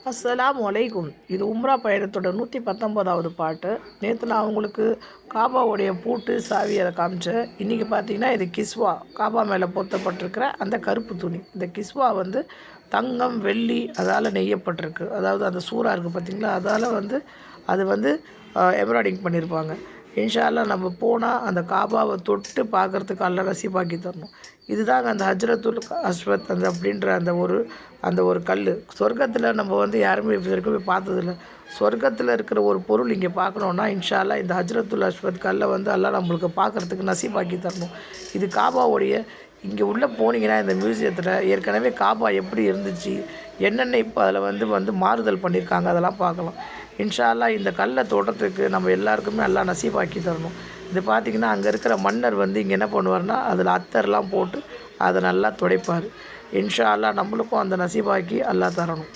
அஸ்ஸலாமு அலைக்கும். இது உம்ரா பயணத்தோட 119வது பாட்டு. நேற்று நான் உங்களுக்கு காபாவுடைய பூட்டு சாவி அதை காமிச்சேன். இன்றைக்கி பார்த்தீங்கன்னா இது கிஸ்வா, காபா மேலே பொருத்தப்பட்டிருக்கிற அந்த கருப்பு துணி. இந்த கிஸ்வா வந்து தங்கம் வெள்ளி அதால் நெய்யப்பட்டிருக்கு. அதாவது அந்த சூறா இருக்குது பார்த்தீங்களா, அதால் வந்து அது வந்து எம்ப்ராய்டிங் பண்ணியிருப்பாங்க. இன்ஷா அல்லாஹ் நம்ம போனால் அந்த காபாவை தொட்டு பார்க்குறதுக்கு அல்லாஹ் நசீபாக்கி தரணும். இதுதாங்க அந்த ஹஜ்ரத்துல் அஸ்வத் அப்படின்ற அந்த ஒரு கல். சொர்க்கத்தில் நம்ம வந்து யாருமே இது வரைக்கும் போய் பார்த்ததில்ல. சொர்க்கத்தில் இருக்கிற ஒரு பொருள் இங்கே பார்க்கணுன்னா இன்ஷா அல்லாஹ் இந்த ஹஜ்ரத்துல் அஸ்வத் கல்லை வந்து அல்லாஹ் நம்மளுக்கு பார்க்குறதுக்கு நசீபாக்கி தரணும். இது காபாவுடைய இங்கே உள்ளே போனீங்கன்னா இந்த மியூசியத்தில் ஏற்கனவே காபா எப்படி இருந்துச்சு, என்னென்ன இப்போ அதில் வந்து மாறுதல் பண்ணியிருக்காங்க, அதெல்லாம் பார்க்கலாம். இன்ஷா அல்லாஹ் இந்த கல்லை தோட்டத்துக்கு நம்ம எல்லாருக்குமே அல்லாஹ் நசீபாக்கி தரணும். இது பார்த்திங்கன்னா அங்கே இருக்கிற மன்னர் வந்து இங்கே என்ன பண்ணுவார்னா அதில் அத்தர்லாம் போட்டு அதை நல்லா துடைப்பார். இன்ஷா அல்லாஹ் நம்மளுக்கும் அந்த நசீபாக்கி அல்லாஹ் தரணும்.